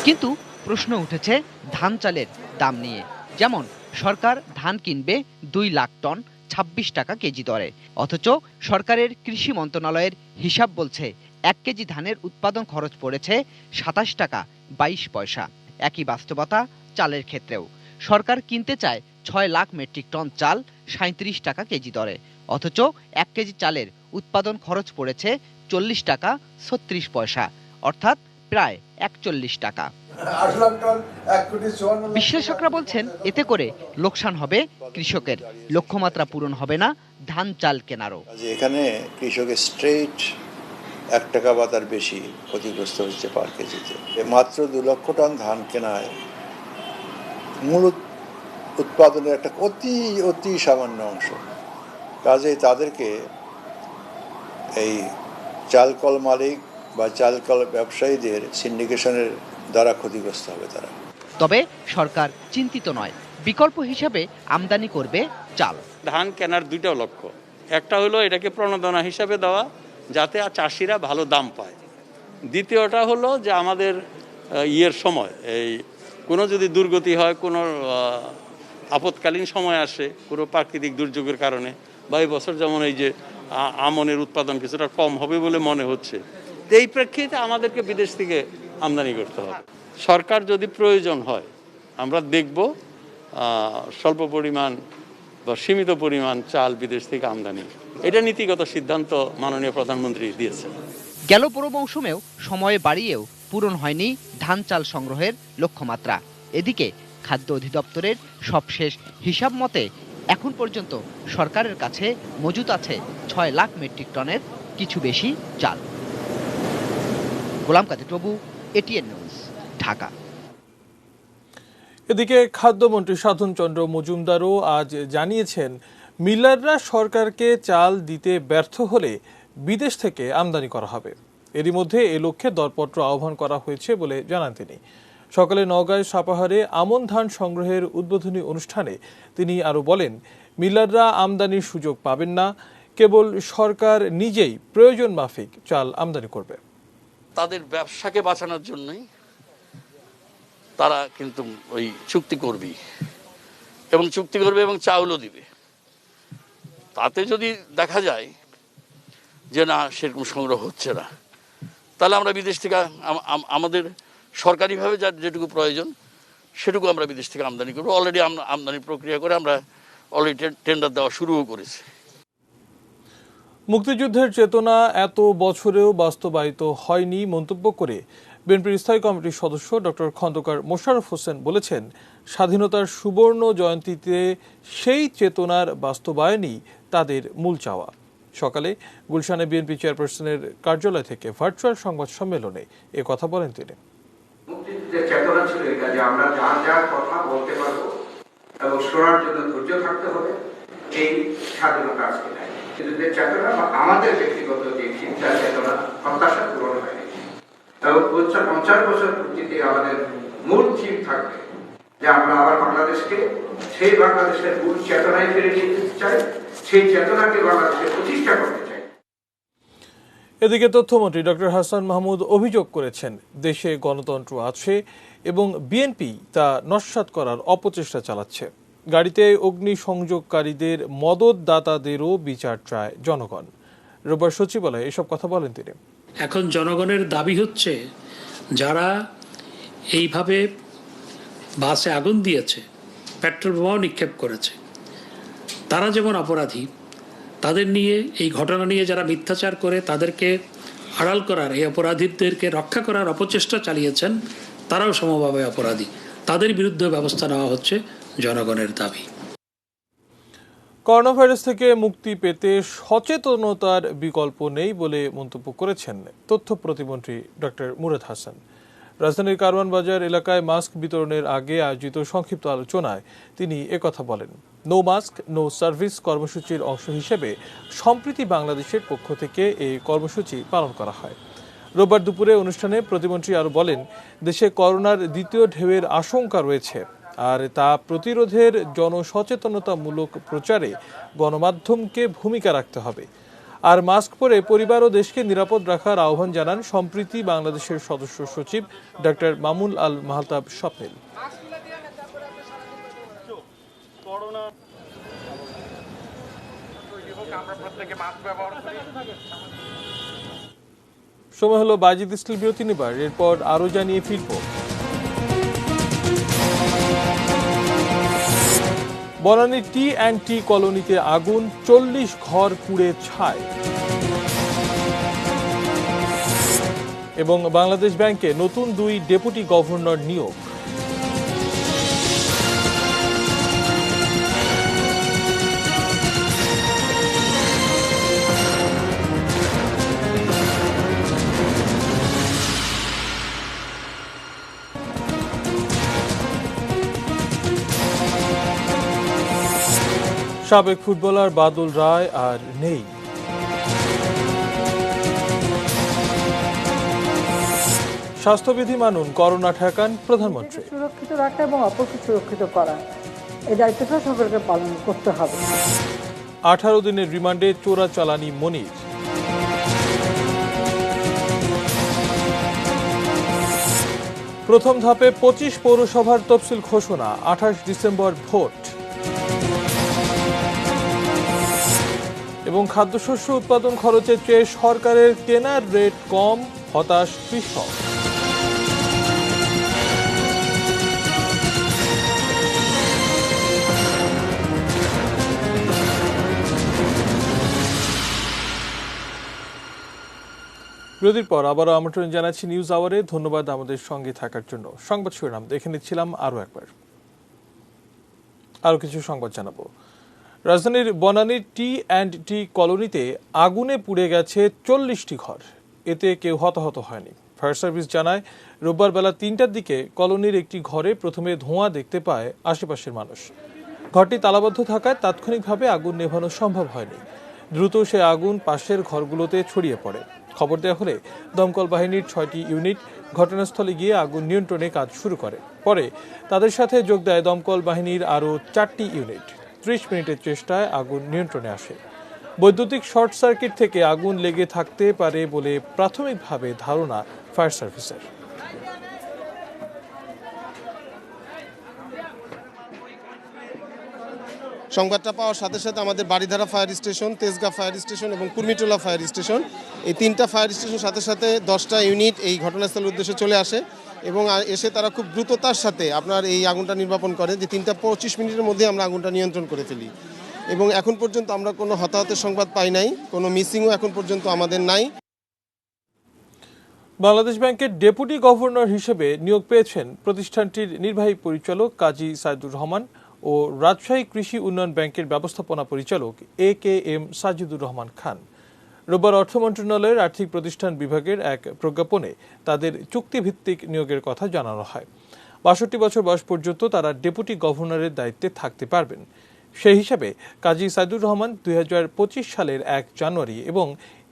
কিন্তু প্রশ্ন উঠেছে ধান চালের দাম নিয়ে। যেমন সরকার ধান কিনবে 2 লাখ টন 26 টাকা কেজি দরে, অথচ সরকারের কৃষি মন্ত্রণালয়ের হিসাব বলছে 1 কেজি ধানের উৎপাদন খরচ পড়েছে 27 টাকা 22 পয়সা। একই বাস্তবতা চালের ক্ষেত্রেও। সরকার কিনতে চায় 6 লাখ মেট্রিক টন চাল 37 টাকা কেজি দরে, অথচ 1 কেজি চালের উৎপাদন খরচ পড়েছে 40 টাকা 36 পয়সা, অর্থাৎ প্রায় 41 টাকা। বিশ্লেষকরা বলছেন এতে করে লোকসান হবে কৃষকের, লক্ষ্যমাত্রা পূরণ হবে না ধান চাল কেনারও। এখানে কৃষকের স্ট্রেট 1 টাকা বা তার বেশি ক্ষতিগ্রস্ত হচ্ছে পার কেজিতে। মাত্র 2 লক্ষ টন ধান কেনায় মূল উৎপাদনের একটা অতি সামান্য অংশ। কাজেই তাদেরকে এই চালকল মালিক বা চালকল ব্যবসায়ীদের সিন্ডিকেশনের দ্বারা ক্ষতিগ্রস্ত হবে তারা। তবে সরকার চিন্তিত নয়, বিকল্প হিসাবে আমদানি করবে চাল। ধান কেনার 2টা লক্ষ্য। একটা হলো এটাকে প্রণোদনা হিসাবে দেওয়া, যাতে চাষিরা ভালো দাম পায়। দ্বিতীয়টা হলো যে আমাদের সময় এই কোনো যদি দুর্গতি হয়, কোনো আপৎকালীন সময় আসে, কোনো প্রাকৃতিক দুর্যোগের কারণে, বা এই বছর যেমন এই যে আমনের উৎপাদন কিছুটা কম হবে বলে মনে হচ্ছে, এই প্রেক্ষিতে আমাদেরকে বিদেশ থেকে আমদানি করতে হবে। সরকার যদি প্রয়োজন হয় আমরা দেখব স্বল্প পরিমাণ বা সীমিত পরিমাণ চাল বিদেশ থেকে আমদানি। এটা নীতিগত সিদ্ধান্ত মাননীয় প্রধানমন্ত্রী দিয়েছেন। গেল পুরো মৌসুমেও সময় বাড়িয়েও পূরণ হয়নি ধান চাল সংগ্রহের লক্ষ্যমাত্রা। এদিকে খাদ্য অধিদপ্তরের সবশেষ হিসাব মতে এখন পর্যন্ত সরকারের কাছে মজুত আছে 6 লাখ মেট্রিক টনের কিছু বেশি চাল। গোলাম কাদের প্রভু, এটিএন নিউজ, ঢাকা। এদিকে খাদ্যমন্ত্রী সাধন চন্দ্র মজুমদারও আজ জানিয়েছেন মিলাররা সরকারকে চাল দিতে ব্যর্থ হলে বিদেশ থেকে আমদানি করা হবে। এরই মধ্যে এ লক্ষ্যে দরপত্র আহ্বান করা হয়েছে বলে জানান তিনি। সকালে নওগাঁয় সাপাহারে আমন ধান সংগ্রহের উদ্বোধনী অনুষ্ঠানে তিনি আরও বলেন, মিলাররা আমদানির সুযোগ পাবেন না, কেবল সরকার নিজেই প্রয়োজন মাফিক চাল আমদানি করবে। তাদের ব্যবসাকে বাঁচানোর জন্যই তারা কিন্তু ওই চুক্তি করবে এবং চাউলও দিবে। তাতে যদি দেখা যায় যে না সেরকম সংগ্রহ হচ্ছে না, তাহলে আমরা বিদেশ থেকে আমাদের সরকারিভাবে যেটুকু প্রয়োজন সেটুকু আমরা বিদেশ থেকে আমদানি করবো। অলরেডি আমদানি প্রক্রিয়া করে আমরা অলরেডি টেন্ডার দেওয়া শুরুও করেছি। মুক্তিযুদ্ধের চেতনা এত বছরেও বাস্তবায়িত হয়নি মন্তব্য করে বিএনপির স্থায়ী কমিটির সদস্য ডক্টর খন্দকার মোশাররফ হোসেন বলেছেন, স্বাধীনতার সুবর্ণ জয়ন্তীতে সেই চেতনার বাস্তবায়নই তাদের মূল চাওয়া। সকালে গুলশানে বিএনপি চেয়ারপারসনের কার্যালয় থেকে ভার্চুয়াল সংবাদ সম্মেলনে এ কথা বলেন তিনি। মুক্তিযুদ্ধের চেতনা ছিল এটা যে আমরা যার কথা বলতে পারবো এবং শোনার জন্য ধৈর্য থাকতে হবে, এই স্বাধীনতা আজকে নাই। মুক্তিযুদ্ধের চেতনা বা আমাদের ব্যক্তিগত যে চিন্তা চেতনা প্রত্যাশা পূরণ হয়নি এবং 50 বছর পূর্তিতে আমাদের মূল থিম থাকবে যে আমরা আবার বাংলাদেশকে সেই বাংলাদেশের মূল চেতনায় ফিরে নিয়ে যেতে চাই, সেই চেতনাকে বাংলাদেশে প্রতিষ্ঠা করতে চাই। এদিকে তথ্যমন্ত্রী ডক্টর হাসান মাহমুদ অভিযোগ করেছেন, দেশে গণতন্ত্র আছে এবং বিএনপি তা নস্যাৎ করার অপচেষ্টা চালাচ্ছে। গাড়িতে অগ্নিসংযোগকারীদের মদতদাতাদেরও বিচার চায় জনগণ। রোববার সচিবালয়ে এসব কথা বলেন তিনি। এখন জনগণের দাবি হচ্ছে যারা এইভাবে বাসে আগুন দিয়েছে, পেট্রোল বোমাও নিক্ষেপ করেছে, তারা যেমন অপরাধী, তাদের নিয়ে এই ঘটনা নিয়ে যারা মিথ্যাচার করে তাদেরকে আড়াল করার, এই অপরাধীদেরকে রক্ষা করার অপচেষ্টা চালিয়েছেন, তারাও সমভাবে অপরাধী। তাদের বিরুদ্ধে ব্যবস্থা নেওয়া হচ্ছে জনগণের দাবি। করোনা ভাইরাস থেকে মুক্তি পেতে সচেতনতার বিকল্প নেই বলে মন্তব্য করেছেন তথ্য প্রতিমন্ত্রী ডক্টর মুরাদ হাসান। রাজধানীর কারওয়ান বাজার এলাকায় মাস্ক বিতরণের আগে আয়োজিত সংক্ষিপ্ত আলোচনায় তিনি একথা বলেন। নো মাস্ক নো সার্ভিস কর্মসূচির অংশ হিসেবে সম্প্রতি বাংলাদেশের পক্ষ থেকে এই কর্মসূচি পালন করা হয়। রোববার দুপুরে অনুষ্ঠানে প্রতিমন্ত্রী আরও বলেন, দেশে করোনার দ্বিতীয় ঢেউয়ের আশঙ্কা রয়েছে, আর তা প্রতিরোধের জনসচেতনতামূলক প্রচারে গণমাধ্যমকে ভূমিকা রাখতে হবে। আর মাস্ক পরে পরিবার ও দেশকে নিরাপদ রাখার আহ্বান জানান সম্প্রতি বাংলাদেশের সদস্য সচিব ডক্টর মামুন আল মাহতাব স্বপ্নিল। সময় হলো বাজিদ স্টিল বিরতি নেবার, এরপর আরো জানিয়ে ফিরব। বনানীর টি&টি কলোনিতে আগুন, 40 ঘর পুড়ে ছাই। এবং বাংলাদেশ ব্যাংকে নতুন 2 ডেপুটি গভর্নর নিয়োগ। সাবেক ফুটবলার বাদল রায় আর নেই। স্বাস্থ্যবিধি মানুন, করোনা ঠেকান প্রধানমন্ত্রী। সুরক্ষিত রাখা এবং অপরকে সুরক্ষিত করা, এই দায়িত্বটা সকলকে পালন করতে হবে। 18 দিনের রিমান্ডে চোরাচালানি মনির। প্রথম ধাপে 25 পৌরসভার তফসিল ঘোষণা, 28 ডিসেম্বর ভোট। এবং খাদ্যশস্য উৎপাদন খরচের চেয়ে সরকারের কেনার রেট কম, হতাশ কৃষক। বিরতির পর আবারও আমন্ত্রণ জানাচ্ছি নিউজ আওয়ারে। ধন্যবাদ আমাদের সঙ্গে থাকার জন্য। সংবাদ শিরোনাম দেখে নিচ্ছিলাম আরও একবার। আরও কিছু সংবাদ জানাবো। রাজধানীর বনানীর টি&টি কলোনিতে আগুনে পুড়ে গেছে 40টি ঘর। এতে কেউ হতাহত হয়নি। ফায়ার সার্ভিস জানায়, রোববার বেলা 3টার দিকে কলোনির একটি ঘরে প্রথমে ধোঁয়া দেখতে পায় আশেপাশের মানুষ। ঘরটি তালাবদ্ধ থাকায় তাৎক্ষণিকভাবে আগুন নেভানো সম্ভব হয়নি। দ্রুত সে আগুন পাশের ঘরগুলোতে ছড়িয়ে পড়ে। খবর দেওয়া হলে দমকল বাহিনীর 6টি ইউনিট ঘটনাস্থলে গিয়ে আগুন নিয়ন্ত্রণে কাজ শুরু করে। পরে তাদের সাথে যোগ দেয় দমকল বাহিনীর আরও 4টি ইউনিট। 30 মিনিটের চেষ্টায় আগুন নিয়ন্ত্রণে আসে। বৈদ্যুতিক শর্ট সার্কিট থেকে আগুন লেগে থাকতে পারে বলে প্রাথমিকভাবে ধারণা ফায়ার সার্ভিসের। সংবাদটা পাওয়ার সাথে সাথে আমাদের Baridhara fire station, Tejgaon fire station এবং কুর্মিটোলা ফায়ার স্টেশন, এই 3টা ফায়ার স্টেশন সাথে সাথে 10টা ইউনিট এই ঘটনাস্থলের উদ্দেশ্যে চলে আসে এবং এসে তারা খুব দ্রুততার সাথে আপনার এই আগুনটা নির্বাপন করে। যে 3টা 25 মিনিটের মধ্যে আমরা আগুনটা নিয়ন্ত্রণ করে ফেলি এবং এখন পর্যন্ত আমরা কোনো হতাহতের সংবাদ পাই নাই, কোনো মিসিংও এখন পর্যন্ত আমাদের নাই। বাংলাদেশ ব্যাংকের ডেপুটি গভর্নর হিসেবে নিয়োগ পেয়েছেন প্রতিষ্ঠানটির নির্বাহী পরিচালক কাজী সাইদুর রহমান ও রাজশাহী কৃষি উন্নয়ন ব্যাংকের ব্যবস্থাপনা পরিচালক AKM সাজিদুর রহমান খান। রোববার অর্থ মন্ত্রণালয়ের আর্থিক প্রতিষ্ঠান বিভাগের এক প্রজ্ঞাপনে তাদের চুক্তিভিত্তিক নিয়োগের কথা জানানো হয়। ৬২ বছর বয়স পর্যন্ত তারা ডেপুটি গভর্নরের দায়িত্বে থাকতে পারবেন। সেই হিসাবে কাজী সাইদুর রহমান ২০২৫ সালের ১ জানুয়ারি এবং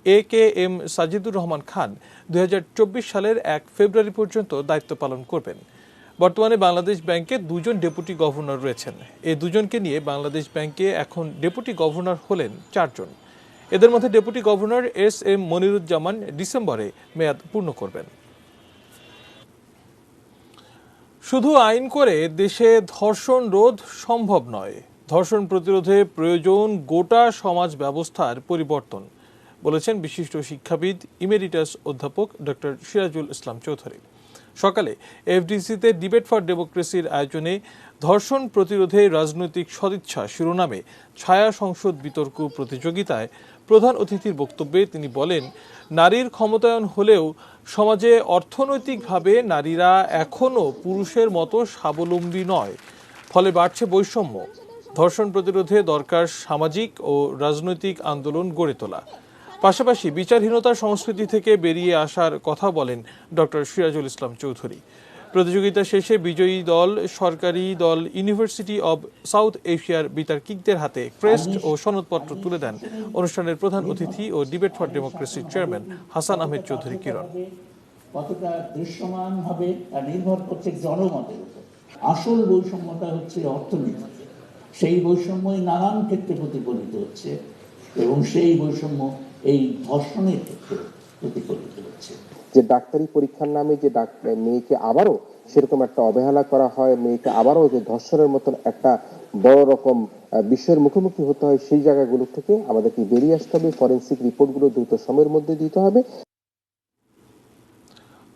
AKM সাজিদুর রহমান খান ২০২৪ সালের ১ ফেব্রুয়ারি পর্যন্ত দায়িত্ব পালন করবেন। বর্তমানে বাংলাদেশ ব্যাংকে 2 জন ডেপুটি গভর্নর রয়েছেন। এই 2 জনকে নিয়ে বাংলাদেশ ব্যাংকে এখন ডেপুটি গভর্নর হলেন 4 জন। এদের মধ্যে ডেপুটি গভর্নর SM মনিরুজ্জামান ডিসেম্বরে মেয়াদ পূর্ণ করবেন। শুধু আইন করে দেশে ধর্ষণ রোধ সম্ভব নয়, ধর্ষণ প্রতিরোধে প্রয়োজন গোটা সমাজ ব্যবস্থার পরিবর্তন, বলেছেন বিশিষ্ট শিক্ষাবিদ ইমেরিটাস অধ্যাপক ডক্টর সিরাজুল ইসলাম চৌধুরী। সকালে FDC-তে ডিবেট ফর ডেমোক্রেসির আয়োজনে ধর্ষণ প্রতিরোধে রাজনৈতিক সদিচ্ছা শিরোনামে ছায়া সংসদ বিতর্ক প্রতিযোগিতায় প্রধান অতিথির বক্তব্যে তিনি বলেন, নারীর ক্ষমতায়ন হলেও সমাজে অর্থনৈতিকভাবে নারীরা এখনও পুরুষের মতো স্বাবলম্বী নয়, ফলে বাড়ছে বৈষম্য। ধর্ষণ প্রতিরোধে দরকার সামাজিক ও রাজনৈতিক আন্দোলন গড়ে তোলা। পাশাপাশি বিচারহীনতার সংস্কৃতি থেকে বেরিয়ে আসার কথা বলেন ডক্টর সিরাজুল ইসলাম চৌধুরী। প্রতিযোগিতা শেষে বিজয়ী দল সরকারি দল ইউনিভার্সিটি অব সাউথ এশিয়ার বিতার্কিকদের হাতে ক্রেস্ট ও সনদপত্র তুলে দেন অনুষ্ঠানের প্রধান অতিথি ও ডিবেট ফর ডেমোক্রেসির চেয়ারম্যান হাসান আহমেদ চৌধুরী কিরণ। কতটা দৃশ্যমানভাবে নির্ভর করছে জনমতের উপর। আসল বৈষম্যটা হচ্ছে অর্থনীতি, সেই বৈষম্যই নানান ক্ষেত্রে প্রতিফলিত হচ্ছে এবং সেই বৈষম্য এই ধর্ষণের ক্ষেত্রে প্রতিফলিত হচ্ছে। যে ডাক্তারি পরীক্ষার নামে যে মেয়েকে আবারও সেরকম একটা অবহেলা করা হয়, মেয়েকে আবারও যে ধর্ষণের মতন একটা বড় রকম বিষয়ের মুখোমুখি হতে হয়, সেই জায়গাগুলো থেকে আমাদেরকে বেরিয়ে আসতে হবে। ফরেন্সিক রিপোর্টগুলো দ্রুত সময়ের মধ্যে দিতে হবে।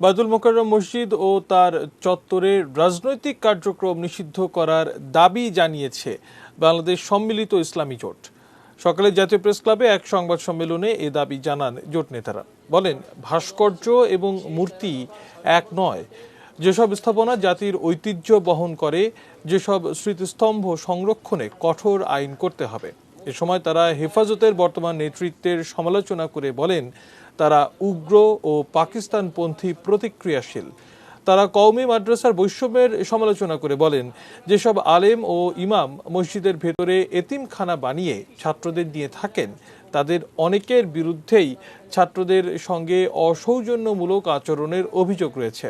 বায়তুল মোকাররম মসজিদ ও তার চত্বরে রাজনৈতিক কার্যক্রম নিষিদ্ধ করার দাবি জানিয়েছে বাংলাদেশ সম্মিলিত ইসলামী জোট। সকালে জাতীয় প্রেস ক্লাবে এক সংবাদ সম্মেলনে এ দাবি জানান জোট নেতারা। বলেন, ভাস্কর্য এবং মূর্তি এক নয়। যেসব স্থাপনা জাতির ঐতিহ্য বহন করে, যেসব স্মৃতিস্তম্ভ সংরক্ষণে কঠোর আইন করতে হবে। এ সময় তারা হেফাজতের বর্তমান নেতৃত্বের সমালোচনা করে বলেন, তারা উগ্র ও পাকিস্তানপন্থী প্রতিক্রিয়াশীল। তারা কওমি মাদ্রাসার বৈষম্যের সমালোচনা করে বলেন, যেসব আলেম ও ইমাম মসজিদের ভেতরে এতিমখানা বানিয়ে ছাত্রদের নিয়ে থাকেন, তাদের অনেকের বিরুদ্ধেই ছাত্রদের সঙ্গে অসৌজন্যমূলক আচরণের অভিযোগ রয়েছে।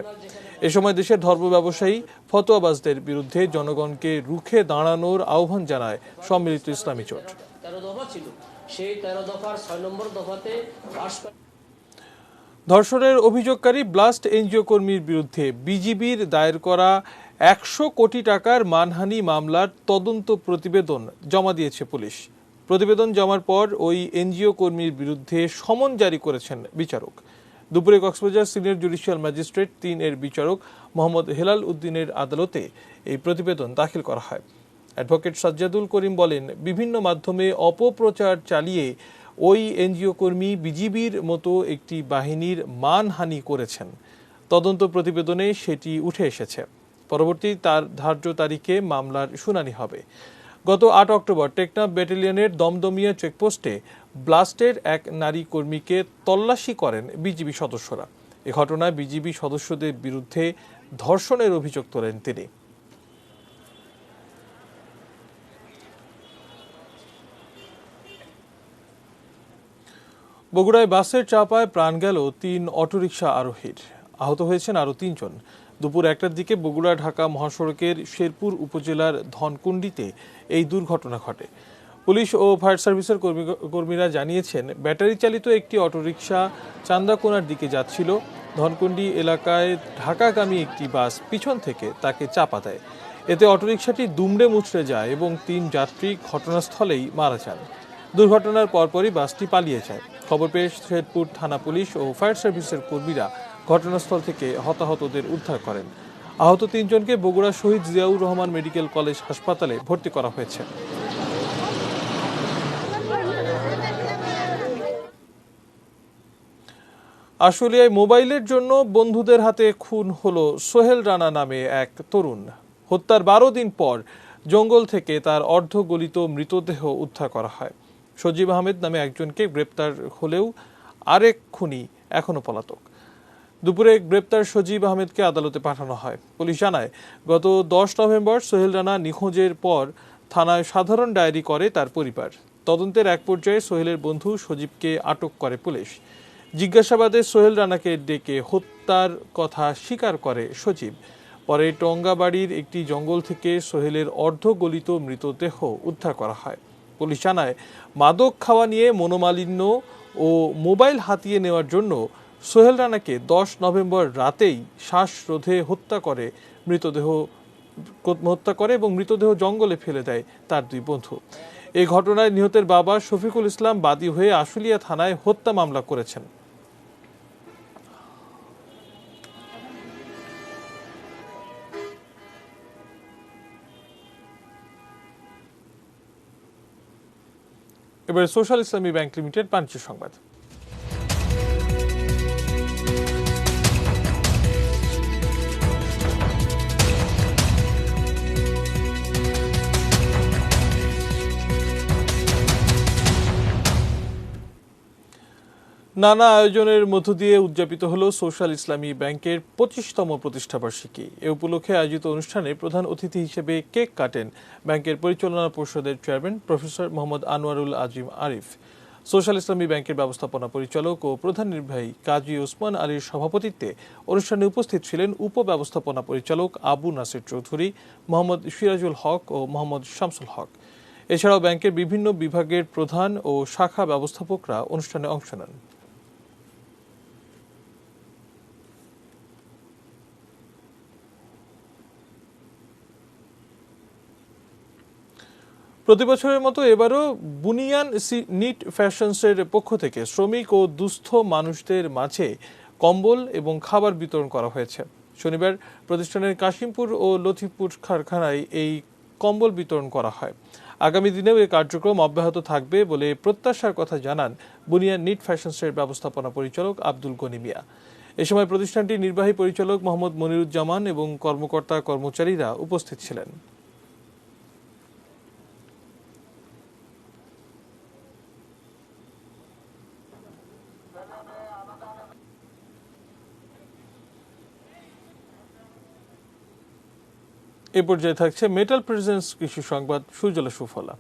এ সময় দেশের ধর্ম ব্যবসায়ী ফতোয়াবাজদের বিরুদ্ধে জনগণকে রুখে দাঁড়ানোর আহ্বান জানায় সম্মিলিত ইসলামী জোট। 13 দফা ছিল, সেই 13 দফার 6 নম্বর দফাতে ধর্ষণের অভিযোগকারী ব্লাস্ট এনজিও কর্মীর বিরুদ্ধে বিজিবির দায়ের করা 100 কোটি টাকার মানহানি মামলার তদন্ত প্রতিবেদন জমা দিয়েছে পুলিশ। প্রতিবেদন জমার পর ওই এনজিও কর্মীর বিরুদ্ধে সমন জারি করেছেন বিচারক। দুপুরে কক্সবাজার সিনিয়র জুডিশিয়াল ম্যাজিস্ট্রেট 3 এর বিচারক মোহাম্মদ হেলাল উদ্দিনের আদালতে এই প্রতিবেদন দাখিল করা হয়। অ্যাডভোকেট সাজ্জাদুল করিম বলেন, বিভিন্ন মাধ্যমে অপপ্রচার চালিয়ে ওই এনজিও কর্মী বিজিবির মতো একটি বাহিনীর মানহানি করেছেন। তদন্ত প্রতিবেদনে সেটি উঠে এসেছে। পরবর্তী তার ধার্য তারিখে মামলার শুনানি হবে। গত 8 অক্টোবর টেকনাফ ব্যাটালিয়নের দমদমিয়া চেকপোস্টে ব্লাস্টের এক নারী কর্মীকে তল্লাশি করেন বিজিবি সদস্যরা। এ ঘটনায় বিজিবি সদস্যদের বিরুদ্ধে ধর্ষণের অভিযোগ তোলেন তিনি। বগুড়ায় বাসের চাপায় প্রাণ গেল 3 অটোরিকশা আরোহীর। আহত হয়েছেন আরও 3 জন। দুপুর 1টার দিকে বগুড়া ঢাকা মহাসড়কের শেরপুর উপজেলার ধনকুন্ডিতে এই দুর্ঘটনা ঘটে। পুলিশ ও ফায়ার সার্ভিসের কর্মীরা জানিয়েছেন, ব্যাটারি চালিত একটি অটোরিকশা চান্দাকোনার দিকে যাচ্ছিল। ধনকুন্ডি এলাকায় ঢাকাগামী একটি বাস পিছন থেকে তাকে চাপা দেয়। এতে অটোরিকশাটি দুমড়ে মুচড়ে যায় এবং 3 যাত্রী ঘটনাস্থলেই মারা যান। দুর্ঘটনার পরপরই বাসটি পালিয়ে যায়। খবর পেয়ে শেরপুর থানা পুলিশ ও ফায়ার সার্ভিসের কর্মীরা ঘটনাস্থল থেকে হতাহতদের উদ্ধার করেন। আহত 3 জনকে বগুড়া শহীদ জিয়াউর রহমান মেডিকেল কলেজ হাসপাতালে ভর্তি করা হয়েছে। আশুলিয়ায় মোবাইলের জন্য বন্ধুদের হাতে খুন হলো সোহেল রানা নামে এক তরুণ। হত্যার 12 দিন পর জঙ্গল থেকে তার অর্ধগলিত মৃতদেহ উদ্ধার করা হয়। সজীব আহমেদ নামে একজনকে গ্রেপ্তার হলেও আরেক খুনি এখনো পলাতক। দুপুরে গ্রেপ্তার সজীব আহমেদকে আদালতে পাঠানো হয়। পুলিশ জানায়, গত 10 নভেম্বর সোহেল রানা নিখোঁজের পর থানায় সাধারণ ডায়েরি করে তার পরিবার। তদন্তের এক পর্যায়ে সোহেলের বন্ধু সজীবকে আটক করে পুলিশ। জিজ্ঞাসাবাদে সোহেল রানাকে ডেকে হত্যার কথা স্বীকার করে সজীব। পরে টঙ্গাবাড়ির একটি জঙ্গল থেকে সোহেলের অর্ধগলিত মৃতদেহ উদ্ধার করা হয়। পুলিশ জানায়, মাদক খাওয়া নিয়ে মনোমালিন্য ও মোবাইল হাতিয়ে নেওয়ার জন্য সোহেল রানাকে 10 নভেম্বর রাতেই শ্বাসরোধে হত্যা করে এবং মৃতদেহ জঙ্গলে ফেলে দেয় তার 2 বন্ধু। এই ঘটনায় নিহতের বাবা শফিকুল ইসলাম বাদী হয়ে আশুলিয়া থানায় হত্যা মামলা করেছেন। এবারে সোশ্যাল ইসলামী ব্যাংক লিমিটেড বাণিজ্য সংবাদ। নানা আয়োজনের মধ্য দিয়ে উদযাপিত হলো সোশ্যাল ইসলামী ব্যাংকের 25তম প্রতিষ্ঠাবার্ষিকী। এ উপলক্ষে আয়োজিত অনুষ্ঠানে প্রধান অতিথি হিসেবে কেক কাটেন ব্যাংকের পরিচালনা পর্ষদের chairman professor Mohammad Anwarul Azim Arif. Social ইসলামী ব্যাংকের ব্যবস্থাপনা পরিচালক ও প্রধান নির্বাহী কাজী ওসমান আলীর সভাপতিত্বে অনুষ্ঠানে উপস্থিত ছিলেন উপব্যবস্থাপনা পরিচালক আবু নাসির চৌধুরী, মোহাম্মদ সিরাজুল হক ও মোহাম্মদ শামসুল হক। এছাড়াও ব্যাংকের বিভিন্ন বিভাগের প্রধান ও শাখা ব্যবস্থাপকরা অনুষ্ঠানে অংশ নেন। প্রতি বছরের মতো এবারও বুনিয়ান নিট ফ্যাশনসের পক্ষ থেকে শ্রমিক ও দুস্থ মানুষদের মাঝে কম্বল এবং খাবার বিতরণ করা হয়েছে। শনিবার প্রতিষ্ঠানের কাশিমপুর ও লতিফপুর কারখানায় এই কম্বল বিতরণ করা হয়। আগামী দিনেও এই কার্যক্রম অব্যাহত থাকবে বলে প্রত্যাশার কথা জানান বুনিয়ান নিট ফ্যাশনসের ব্যবস্থাপনা পরিচালক আব্দুল গনি মিয়া। এ সময় প্রতিষ্ঠানটির নির্বাহী পরিচালক মোহাম্মদ মনিরুজ্জামান এবং কর্মকর্তা কর্মচারীরা উপস্থিত ছিলেন। এ পর্যায়ে থাকছে মেটাল প্রেজেন্স কৃষি সংবাদ সুজলা সুফলা।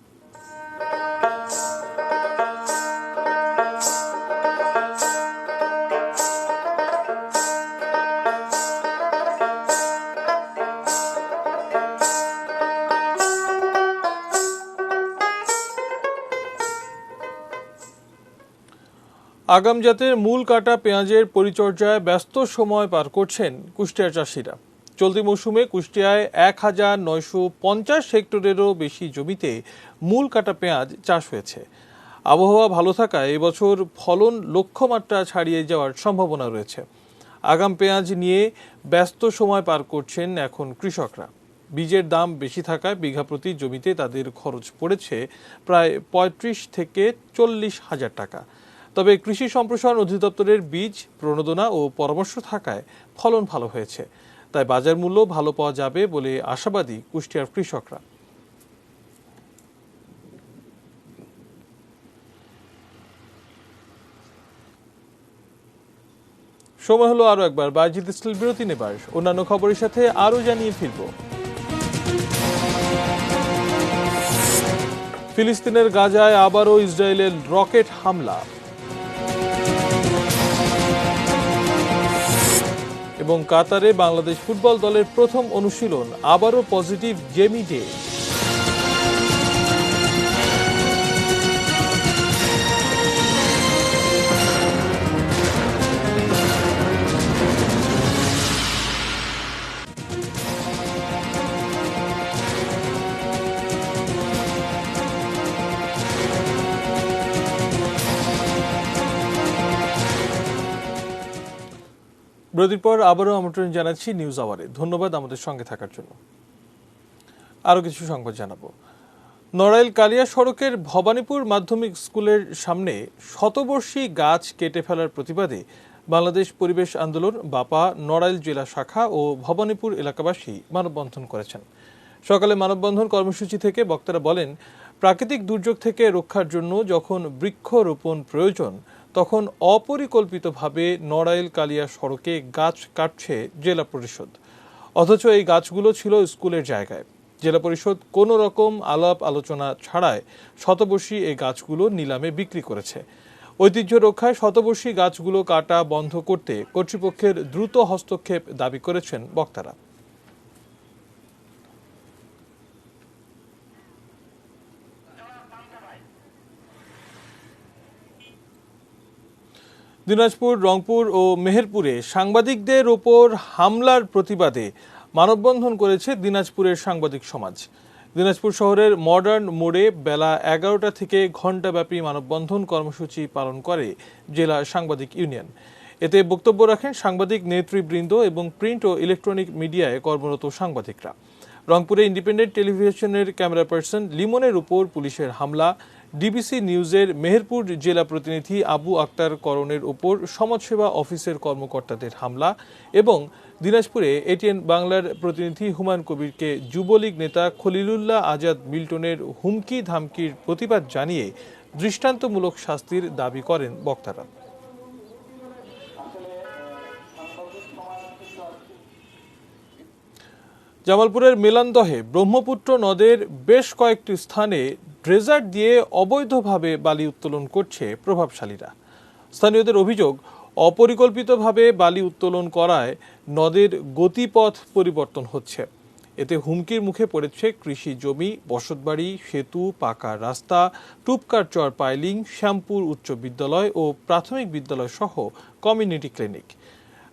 আগাম জাতের মূল কাটা পেঁয়াজের পরিচর্যায় ব্যস্ত সময় পার করছেন কুষ্টিয়ার চাষিরা। চলতি মৌসুমে কুষ্টিয়ায় 1950 হেক্টরেরও বেশি জমিতে মূল কাটা পেঁয়াজ চাষ হয়েছে। আবহাওয়া ভালো থাকায় এবছর ফলন লক্ষ্যমাত্রা ছাড়িয়ে যাওয়ার সম্ভাবনা রয়েছে। আগাম পেঁয়াজ নিয়ে ব্যস্ত সময় পার করছেন এখন কৃষকরা। বীজের দাম বেশি থাকায় বিঘা প্রতি জমিতে তাদের খরচ পড়েছে প্রায় 35 থেকে 40 হাজার টাকা। তবে কৃষি সম্প্রসারণ অধিদপ্তরের বীজ প্রণোদনা ও পরামর্শ থাকায় ফলন ভালো হয়েছে। তাই বাজার মূল্য ভালো পাওয়া যাবে বলে আশাবাদী কুষ্টিয়ার কৃষকরা। সময় হলো আরো একবার বাজিত স্টিল বিরতি নেবার। অন্যান্য খবরের সাথে আরো জানিয়ে ফিরব। ফিলিস্তিনের গাজায় আবারও ইসরায়েলের রকেট হামলা এবং কাতারে বাংলাদেশ ফুটবল দলের প্রথম অনুশীলন, আবারও পজিটিভ জেমি ডে। বিরতির পর আবারও আমন্ত্রণ জানাচ্ছি নিউজ আওয়ারে। ধন্যবাদ আমাদের সঙ্গে থাকার জন্য। আরও কিছু সংবাদ জানাবো। নড়াইল কালিয়া সড়কের ভবানীপুর মাধ্যমিক স্কুলের সামনে শতবর্ষী গাছ কেটে ফেলার প্রতিবাদে বাংলাদেশ পরিবেশ আন্দোলন বাপা নড়াইল জেলা শাখা ও ভবানীপুর এলাকাবাসী মানববন্ধন করেছেন। সকালে মানববন্ধন কর্মসূচি থেকে বক্তারা বলেন, প্রাকৃতিক দুর্যোগ থেকে রক্ষার জন্য যখন বৃক্ষরোপণ প্রয়োজন, তখন অপরিকল্পিতভাবে নড়াইল কালিয়া সড়কে গাছ কাটছে জেলা পরিষদ। অথচ এই গাছগুলো ছিল স্কুলের জায়গায়। জেলা পরিষদ কোনো রকম আলাপ আলোচনা ছাড়াই শতবর্ষী এই গাছগুলো নিলামে বিক্রি করেছে। ঐতিহ্য রক্ষায় শতবর্ষী গাছগুলো কাটা বন্ধ করতে কর্তৃপক্ষের দ্রুত হস্তক্ষেপ দাবি করেছেন বক্তারা। দিনাজপুর, রংপুর ও মেহেরপুরে সাংবাদিকদের ওপর হামলার প্রতিবাদে মানববন্ধন করেছে দিনাজপুরের সাংবাদিক সমাজ। দিনাজপুর শহরের মডার্ন মোড়ে বেলা 11টা থেকে ঘণ্টাব্যাপী মানববন্ধন কর্মসূচি পালন করে জেলা সাংবাদিক ইউনিয়ন। এতে বক্তব্য রাখেন সাংবাদিক নেতৃবৃন্দ এবং প্রিন্ট ও ইলেকট্রনিক মিডিয়ায় কর্মরত সাংবাদিকরা। রংপুরে ইন্ডিপেন্ডেন্ট টেলিভিশনের ক্যামেরা পার্সন লিমনের উপর পুলিশের হামলা, ডিবিসি নিউজের মেহেরপুর জেলা প্রতিনিধি আবু আক্তার করণের উপর সমাজসেবা অফিসের কর্মকর্তাদের হামলা এবং দিনাজপুরে এটিএন বাংলার প্রতিনিধি হুমায়ুন কবিরকে যুবলীগ নেতা খলিলুল্লাহ আজাদ মিল্টনের হুমকি ধামকির প্রতিবাদ জানিয়ে দৃষ্টান্তমূলক শাস্তির দাবি করেন বক্তারা। জামালপুরের মেলান্দহে ব্রহ্মপুত্র নদের বেশ কয়েকটি স্থানে ড্রেজার দিয়ে অবৈধভাবে বালি উত্তোলন করছে প্রভাবশালীরা। স্থানীয়দের অভিযোগ, অপরিকল্পিতভাবে বালি উত্তোলন করায় নদের গতিপথ পরিবর্তন হচ্ছে। এতে হুমকির মুখে পড়েছে কৃষি জমি, বসতবাড়ি, সেতু, পাকা রাস্তা, টুপকার চর পাইলিং, শ্যামপুর উচ্চ বিদ্যালয় ও প্রাথমিক বিদ্যালয় সহ কমিউনিটি ক্লিনিক।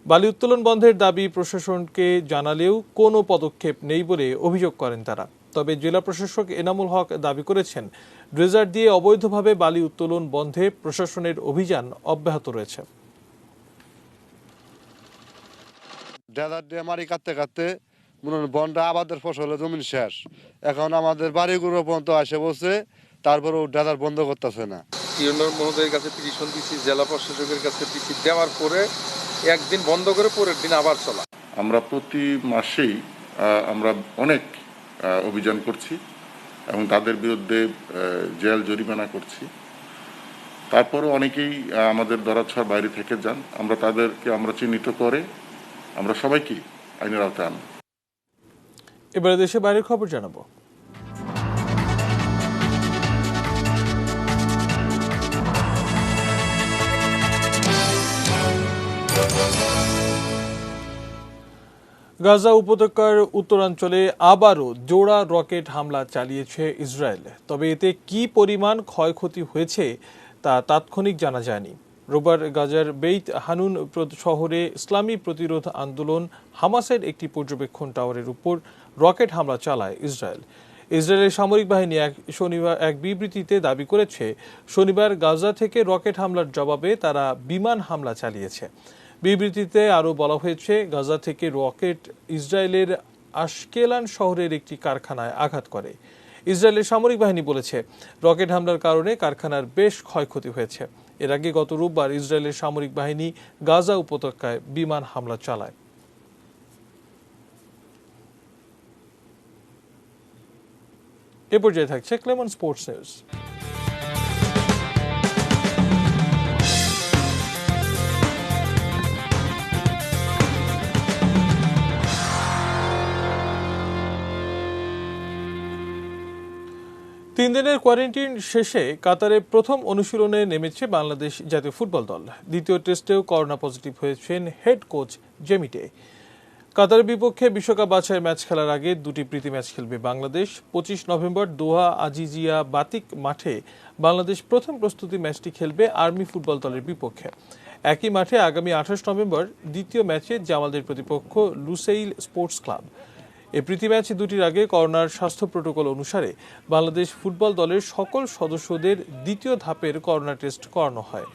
বালি উত্তোলন বন্ধের দাবি প্রশাসনকে জানালেও কোনো পদক্ষেপ নেই বলে অভিযোগ করেন তারা। তবে জেলা প্রশাসক এনামুল হক দাবি করেছেন, ড্রেজার দিয়ে অবৈধভাবে বালি উত্তোলন বন্ধে প্রশাসনের অভিযান অব্যাহত রয়েছে। ড্রেজার দিয়ে মারি কাটতে কাটতে বনটা আবাদের ফসলের জমিন শেষ, এখন আমাদের বাড়িগুলো পর্যন্ত আসে বসে, তারপরেও ড্রেজার বন্ধ করতেছে না। ইউনিয়ন মহোদয়ের কাছে পিটিশন দিচ্ছি, জেলা প্রশাসকের কাছে পিটি দেওয়ার পরে একদিন বন্ধ করে পরের দিন আবার চলা। আমরা প্রতি মাসেই আমরা অনেক অভিযান করছি এবং তাদের বিরুদ্ধে জেল জরিমানা করছি। তারপরও অনেকেই আমাদের ধরাছোঁয়ার বাইরে থেকে যান। আমরা তাদেরকে চিহ্নিত করে আমরা সবাইকে আইনের আওতায় আনব। এবারে দেশে বাইরের খবর জানাবো। গাজা উপত্যকার উত্তরাঞ্চলে আবারও জোড়া রকেট হামলা চালিয়েছে ইসরায়েল। তবে এতে কি পরিমাণ ক্ষয়ক্ষতি হয়েছে তা তাৎক্ষণিক জানা যায়নি। রোববার গাজার বেইত হানুন শহরে ইসলামী প্রতিরোধ আন্দোলন হামাসের একটি পর্যবেক্ষণ টাওয়ারের উপর রকেট হামলা চালায় ইসরায়েল। ইসরায়েলের সামরিক বাহিনী শনিবার এক বিবৃতিতে দাবি করেছে, শনিবার গাজা থেকে রকেট হামলার জবাবে তারা বিমান হামলা চালিয়েছে। বিবৃতিতে আরও বলা হয়েছে, গাজা থেকে রকেট ইসরায়েলের আশকেলান শহরের একটি কারখানায় আঘাত করে। ইসরায়েলের সামরিক বাহিনী বলেছে, রকেট হামলার কারণে কারখানার বেশ ক্ষয়ক্ষতি হয়েছে। এর আগে গত রোববার ইসরায়েলের সামরিক বাহিনী গাজা উপত্যকায় বিমান হামলা চালায়। এ পর্যায়ে থাকছে ক্লেমন স্পোর্টস নিউজ। তিন দিনের কোয়ারেন্টাইন শেষে কাতারে প্রথম অনুশীলনে নেমেছে বাংলাদেশ জাতীয় ফুটবল দল। দ্বিতীয় টেস্টেও করোনা পজিটিভ হয়েছেন হেড কোচ জেমিটে। কাতারের বিপক্ষে বিশ্বকাপ বাছাইয়ের ম্যাচ খেলার আগে দুটি প্রীতি ম্যাচ খেলবে বাংলাদেশ। 25 নভেম্বর দোহা আজিজিয়া বাতিক মাঠে বাংলাদেশ প্রথম প্রস্তুতি ম্যাচটি খেলবে আর্মি ফুটবল দলের বিপক্ষে। একই মাঠে আগামী 28 নভেম্বর দ্বিতীয় ম্যাচে জামালদের প্রতিপক্ষ লুসেইল স্পোর্টস ক্লাব। এই প্রীতি ম্যাচ দুটির আগে করোনার স্বাস্থ্য প্রোটোকল অনুসারে বাংলাদেশ ফুটবল দলের সকল সদস্যদের দ্বিতীয় ধাপের করোনা টেস্ট করানো হয়।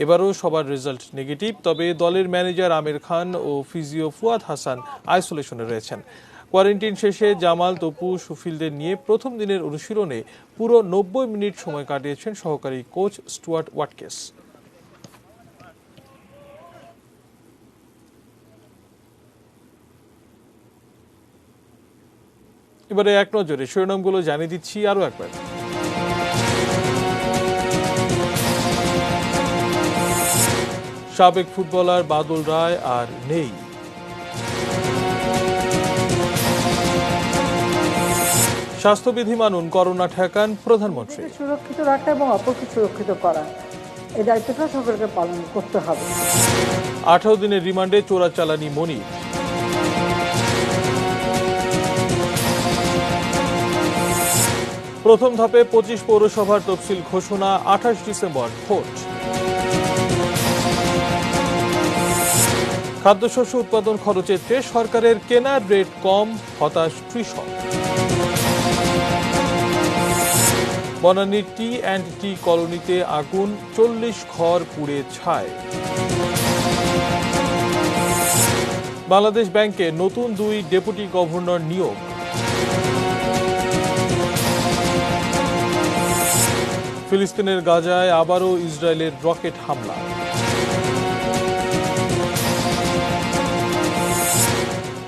এবারও সবার রেজাল্ট নেগেটিভ, তবে দলের ম্যানেজার আমির খান ও ফিজিও ফুয়াদ হাসান আইসোলেশনে রয়েছেন। কোয়ারেন্টাইন শেষে জামাল, তপু, সুফিলদের নিয়ে প্রথম দিনের অনুশীলনে পুরো 90 মিনিট সময় কাটিয়েছেন সহকারী কোচ স্টুয়ার্ট ওয়াটকেস। এবারে এক নজরে শিরোনামগুলো জানিয়ে দিচ্ছি আরো একবার। সাবেক ফুটবলার বাদল রায় আর নেই। স্বাস্থ্যবিধি মানুন, করোনা ঠেকান প্রধানমন্ত্রী। সুরক্ষিত রাখা এবং অপরকে সুরক্ষিত করা, এই দায়িত্বটা সকলকে পালন করতে হবে। 18 দিনের রিমান্ডে চোরাচালানি মনির। প্রথম ধাপে 25 পৌরসভার তফসিল ঘোষণা, 28 ডিসেম্বর ভোট। খাদ্যশস্য উৎপাদন খরচের চেয়ে সরকারের কেনার রেট কম, হতাশ কৃষক। বনানীর টি&টি কলোনিতে আগুন, 40 ঘর পুড়ে ছাই। বাংলাদেশ ব্যাংকে নতুন 2 ডেপুটি গভর্নর নিয়োগ। ফিলিস্তিনের গাজায় আবারও ইসরায়েলের রকেট হামলা।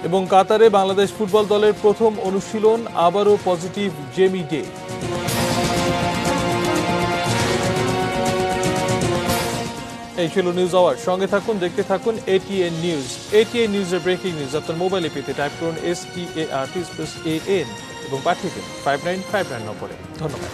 এবং কাতারে বাংলাদেশ ফুটবল দলের প্রথম অনুশীলন, আবারও পজিটিভ জেমি ডে। এই ছিল নিউজ আওয়ার। সঙ্গে থাকুন, দেখতে থাকুন এটিএন নিউজ। এটিএন নিউজের ব্রেকিং নিউজ আপনার মোবাইলে পেতে টাইপ করুন START+AN এবং পাঠিয়ে দিন 5959 নম্বরে। ধন্যবাদ।